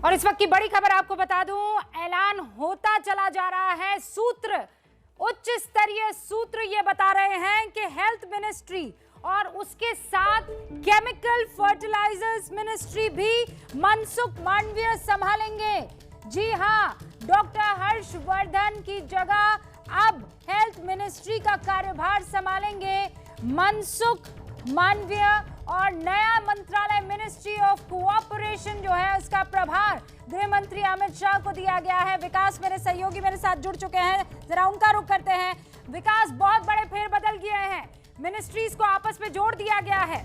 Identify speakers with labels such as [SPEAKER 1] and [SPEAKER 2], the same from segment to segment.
[SPEAKER 1] और इस वक्त की बड़ी खबर आपको बता दूं, ऐलान होता चला जा रहा है। सूत्र, उच्च स्तरीय सूत्र ये बता रहे हैं कि हेल्थ मिनिस्ट्री और उसके साथ केमिकल फर्टिलाइजर्स मिनिस्ट्री भी मनसुख मांडविया संभालेंगे। जी हां, डॉक्टर हर्षवर्धन की जगह अब हेल्थ मिनिस्ट्री का कार्यभार संभालेंगे मनसुख मांडविया और नया मंत्रालय मिनिस्ट्री ऑफ कोऑपरेशन जो है उसका प्रभार गृह मंत्री अमित शाह को दिया गया है। विकास मेरे सहयोगी मेरे साथ जुड़ चुके हैं, जरा उनका रुख करते हैं। विकास, बहुत बड़े फेरबदल किए हैं, मिनिस्ट्रीज को आपस में जोड़ दिया गया है।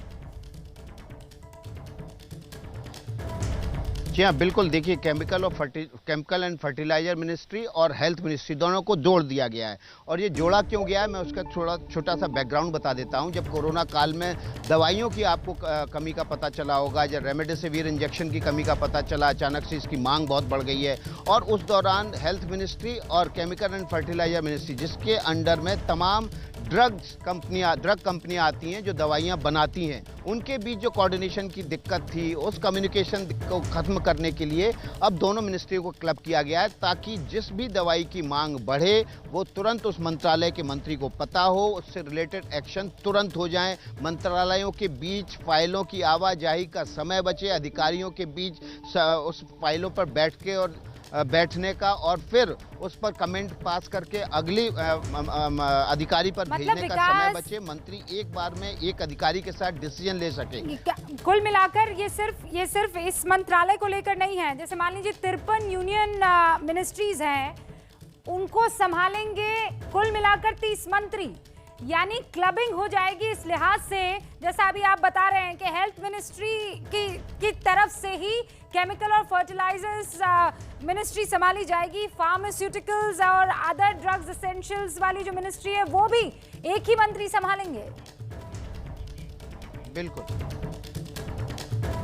[SPEAKER 2] जी हाँ, बिल्कुल। देखिए, केमिकल एंड फर्टिलाइजर मिनिस्ट्री और हेल्थ मिनिस्ट्री दोनों को जोड़ दिया गया है। और ये जोड़ा क्यों गया है, मैं उसका छोटा सा बैकग्राउंड बता देता हूँ। जब कोरोना काल में दवाइयों की आपको कमी का पता चला होगा, जब रेमडेसिविर इंजेक्शन की कमी का पता चला, अचानक से इसकी मांग बहुत बढ़ गई है। और उस दौरान हेल्थ मिनिस्ट्री और केमिकल एंड फर्टिलाइजर मिनिस्ट्री, जिसके अंडर में तमाम ड्रग कंपनियां आती हैं जो दवाइयां बनाती हैं, उनके बीच जो कोऑर्डिनेशन की दिक्कत थी, उस कम्युनिकेशन को खत्म करने के लिए अब दोनों मिनिस्ट्री को क्लब किया गया है, ताकि जिस भी दवाई की मांग बढ़े वो तुरंत उस मंत्रालय के मंत्री को पता हो, उससे रिलेटेड एक्शन तुरंत हो जाए। मंत्रालयों के बीच फाइलों की आवाजाही का समय बचे, अधिकारियों के बीच उस फाइलों पर बैठने का और फिर उस पर कमेंट पास करके अगली अधिकारी पर भेजने का समय बचे। मंत्री एक बार में एक अधिकारी के साथ डिसीजन ले सके।
[SPEAKER 1] कुल मिलाकर ये सिर्फ इस मंत्रालय को लेकर नहीं है। जैसे मान लीजिए 53 यूनियन मिनिस्ट्रीज हैं, उनको संभालेंगे कुल मिलाकर 30 मंत्री, यानी क्लबिंग हो जाएगी। इस लिहाज से जैसा अभी आप बता रहे हैं कि हेल्थ मिनिस्ट्री की तरफ से ही केमिकल और फर्टिलाइजर्स मिनिस्ट्री संभाली जाएगी, फार्मास्यूटिकल्स और अदर ड्रग्स एसेंशियल्स वाली जो मिनिस्ट्री है वो भी एक ही मंत्री संभालेंगे।
[SPEAKER 2] बिल्कुल,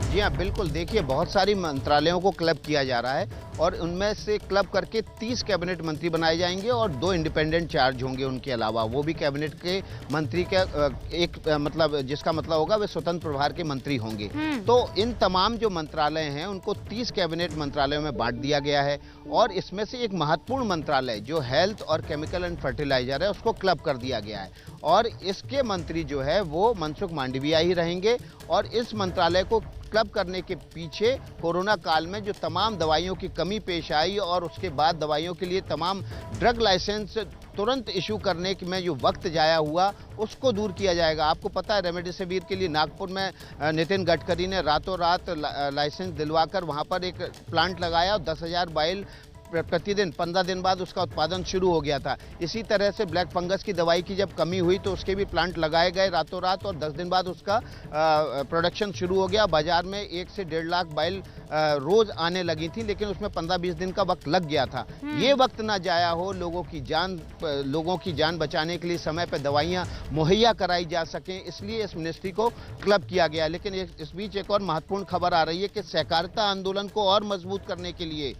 [SPEAKER 2] जी हाँ, बिल्कुल। देखिए, बहुत सारी मंत्रालयों को क्लब किया जा रहा है और उनमें से क्लब करके 30 कैबिनेट मंत्री बनाए जाएंगे और 2 इंडिपेंडेंट चार्ज होंगे उनके अलावा। वो भी कैबिनेट के मंत्री के जिसका मतलब होगा वे स्वतंत्र प्रभार के मंत्री होंगे। तो इन तमाम जो मंत्रालय हैं उनको 30 कैबिनेट मंत्रालयों में बांट दिया गया है और इसमें से एक महत्वपूर्ण मंत्रालय जो हेल्थ और केमिकल एंड फर्टिलाइजर है उसको क्लब कर दिया गया है और इसके मंत्री जो है वो मनसुख मांडविया ही रहेंगे। और इस मंत्रालय को क्लब करने के पीछे कोरोना काल में जो तमाम दवाइयों की कमी पेश आई और उसके बाद दवाइयों के लिए तमाम ड्रग लाइसेंस तुरंत इशू करने में जो वक्त जाया हुआ उसको दूर किया जाएगा। आपको पता है, रेमडेसिविर के लिए नागपुर में नितिन गडकरी ने रातों रात लाइसेंस दिलवाकर वहां पर एक प्लांट लगाया और 10,000 वाइल प्रतिदिन 15 दिन बाद उसका उत्पादन शुरू हो गया था। इसी तरह से ब्लैक फंगस की दवाई की जब कमी हुई तो उसके भी प्लांट लगाए गए रातों रात और 10 दिन बाद उसका प्रोडक्शन शुरू हो गया। बाजार में 1 से 1.5 लाख वाइल रोज आने लगी थी, लेकिन उसमें 15-20 दिन का वक्त लग गया था। ये वक्त ना जाया हो, लोगों की जान बचाने के लिए समय पर दवाइयाँ मुहैया कराई जा सकें, इसलिए इस मिनिस्ट्री को क्लब किया गया। लेकिन इस बीच एक और महत्वपूर्ण खबर आ रही है कि सहकारिता आंदोलन को और मजबूत करने के लिए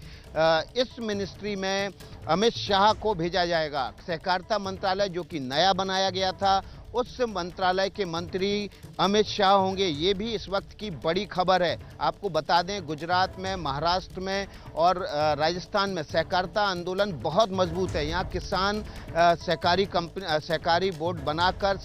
[SPEAKER 2] इस मिनिस्ट्री में अमित शाह को भेजा जाएगा। सहकारिता मंत्रालय जो कि नया बनाया गया था, उस मंत्रालय के मंत्री अमित शाह होंगे। ये भी इस वक्त की बड़ी खबर है। आपको बता दें, गुजरात में, महाराष्ट्र में और राजस्थान में सहकारिता आंदोलन बहुत मजबूत है। यहाँ किसान सहकारी बोर्ड बनाकर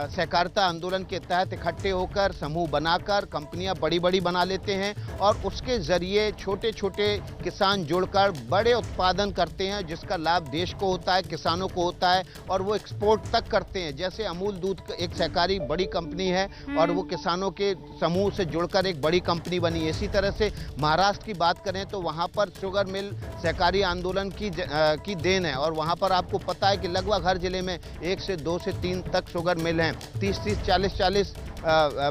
[SPEAKER 2] सहकारिता आंदोलन के तहत इकट्ठे होकर समूह बनाकर कंपनियां बड़ी बना लेते हैं और उसके जरिए छोटे छोटे किसान जुड़कर बड़े उत्पादन करते हैं, जिसका लाभ देश को होता है, किसानों को होता है और वो एक्सपोर्ट तक करते हैं। जैसे अमूल दूध एक सहकारी बड़ी कंपनी है और वो किसानों के समूह से जुड़कर एक बड़ी कंपनी बनी। इसी तरह से महाराष्ट्र की बात करें तो वहाँ पर शुगर मिल सहकारी आंदोलन की देन है और वहाँ पर आपको पता है कि लगभग हर जिले में 1 से 2 से 3 तक शुगर मिल हैं। 30-30, 40-40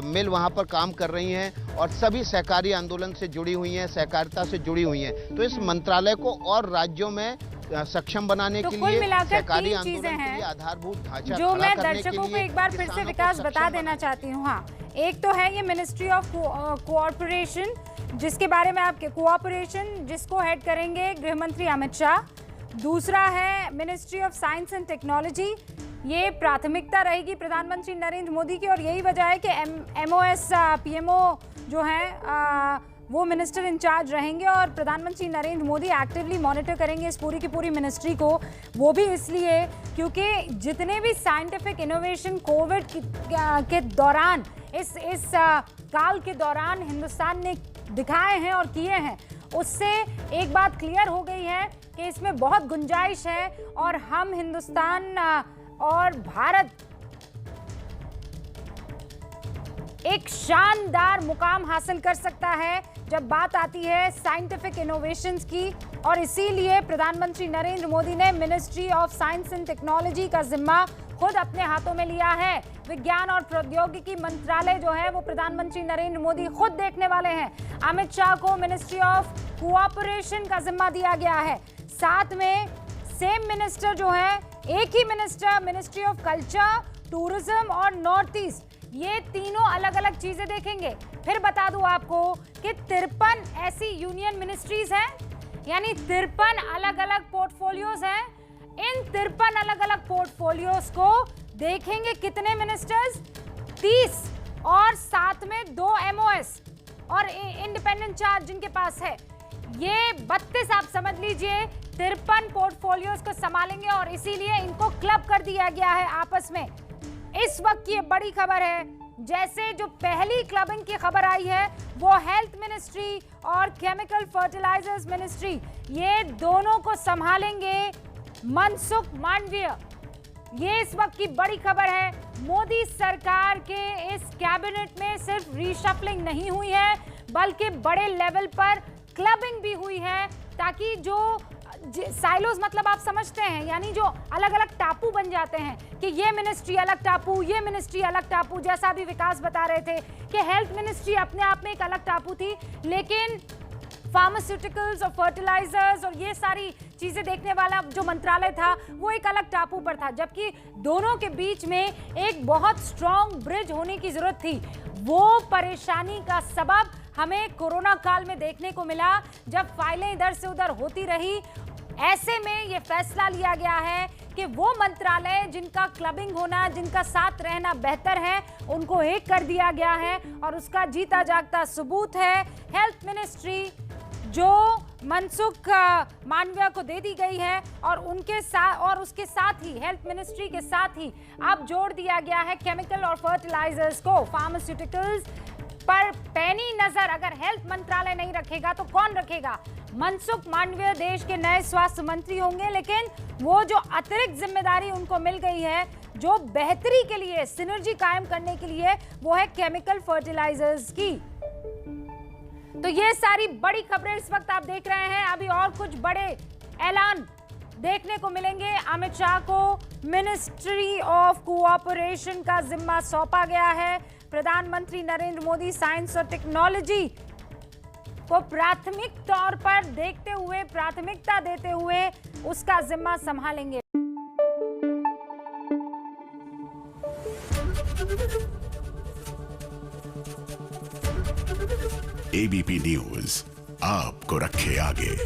[SPEAKER 2] मिल वहाँ पर काम कर रही हैं और सभी सहकारी आंदोलन से जुड़ी हुई हैं, सहकारिता से जुड़ी हुई हैं। तो इस मंत्रालय को और राज्यों में सक्षम बनाने के लिए, सहकारी आंदोलन के लिए आधारभूत ढांचा
[SPEAKER 1] जो
[SPEAKER 2] खड़ा
[SPEAKER 1] मैं
[SPEAKER 2] करने के
[SPEAKER 1] दर्शकों को
[SPEAKER 2] लिए
[SPEAKER 1] एक बार फिर से विकास बता देना चाहती हूँ। हाँ, एक तो है ये मिनिस्ट्री ऑफ कोऑपरेशन, जिसके बारे में आपके कोऑपरेशन जिसको हेड करेंगे गृह मंत्री अमित शाह। दूसरा है ministry of science and technology, ये प्राथमिकता रहेगी प्रधानमंत्री नरेंद्र मोदी की और यही वजह है कि MOS PMO जो है वो मिनिस्टर इंचार्ज रहेंगे और प्रधानमंत्री नरेंद्र मोदी एक्टिवली मॉनिटर करेंगे इस पूरी की पूरी मिनिस्ट्री को। वो भी इसलिए क्योंकि जितने भी साइंटिफिक इनोवेशन कोविड के दौरान इस काल के दौरान हिंदुस्तान ने दिखाए हैं और किए हैं, उससे एक बात क्लियर हो गई है कि इसमें बहुत गुंजाइश है और हम हिंदुस्तान और भारत एक शानदार मुकाम हासिल कर सकता है जब बात आती है साइंटिफिक इनोवेशंस की। और इसीलिए प्रधानमंत्री नरेंद्र मोदी ने ministry of science and technology का जिम्मा खुद अपने हाथों में लिया है। विज्ञान और प्रौद्योगिकी मंत्रालय जो है वो प्रधानमंत्री नरेंद्र मोदी खुद देखने वाले हैं। अमित शाह को मिनिस्ट्री ऑफ कोऑपरेशन का जिम्मा दिया गया है। साथ में सेम मिनिस्टर जो है, एक ही minister ministry of culture, tourism और नॉर्थ ईस्ट, ये तीनों अलग अलग चीजें देखेंगे। फिर बता दूं आपको कि 53 ऐसी यूनियन मिनिस्ट्रीज हैं, यानी 53 अलग अलग पोर्टफोलियोज हैं। इन 53 अलग अलग पोर्टफोलियोज को देखेंगे कितने मिनिस्टर्स? 30, और साथ में 2 MOS और इंडिपेंडेंट चार्ज जिनके पास है, ये 32 आप समझ लीजिए 53 पोर्टफोलियोज को संभालेंगे और इसीलिए इनको क्लब कर दिया गया है आपस में। इस वक्त की ये बड़ी खबर है। जैसे जो पहली क्लबिंग की खबर आई है वो हेल्थ मिनिस्ट्री और केमिकल फर्टिलाइजर्स मिनिस्ट्री, ये दोनों को संभालेंगे मनसुख मांडविया। ये इस वक्त की बड़ी खबर है। मोदी सरकार के इस कैबिनेट में सिर्फ रीशफलिंग नहीं हुई है बल्कि बड़े लेवल पर क्लबिंग भी हुई है, ताकि जो साइलोज मतलब आप समझते हैं, यानी जो अलग अलग टापू बन जाते हैं कि ये मिनिस्ट्री अलग टापू, ये मिनिस्ट्री अलग टापू। जैसा भी विकास बता रहे थे कि हेल्थ मिनिस्ट्री अपने आप में एक अलग टापू थी, लेकिन फार्मास्यूटिकल्स और फर्टिलाइजर्स और ये सारी चीजें देखने वाला जो मंत्रालय था वो एक अलग टापू पर था, जबकि दोनों के बीच में एक बहुत स्ट्रॉन्ग ब्रिज होने की जरूरत थी। वो परेशानी का सबब हमें कोरोना काल में देखने को मिला, जब फाइलें इधर से उधर होती रही। ऐसे में ये फैसला लिया गया है कि वो मंत्रालय जिनका क्लबिंग होना, जिनका साथ रहना बेहतर है, उनको एक कर दिया गया है। और उसका जीता जागता सबूत है हेल्थ मिनिस्ट्री जो मनसुख मांडविया को दे दी गई है, और उनके साथ और उसके साथ ही हेल्थ मिनिस्ट्री के साथ ही अब जोड़ दिया गया है केमिकल और फर्टिलाइजर्स को। फार्मास्यूटिकल्स पर पैनी नजर अगर हेल्थ मंत्रालय नहीं रखेगा तो कौन रखेगा? मनसुख मांडविया देश के नए स्वास्थ्य मंत्री होंगे, लेकिन वो जो अतिरिक्त जिम्मेदारी उनको मिल गई है, जो बेहतरी के लिए, सिनर्जी कायम करने के लिए, वो है केमिकल फर्टिलाइजर्स की। तो ये सारी बड़ी खबरें इस वक्त आप देख रहे हैं। अभी और कुछ बड़े ऐलान देखने को मिलेंगे। अमित शाह को मिनिस्ट्री ऑफ कोऑपरेशन का जिम्मा सौंपा गया है। प्रधानमंत्री नरेंद्र मोदी साइंस और टेक्नोलॉजी को प्राथमिक तौर पर देखते हुए, प्राथमिकता देते हुए उसका जिम्मा संभालेंगे।
[SPEAKER 3] एबीपी न्यूज आपको रखे आगे।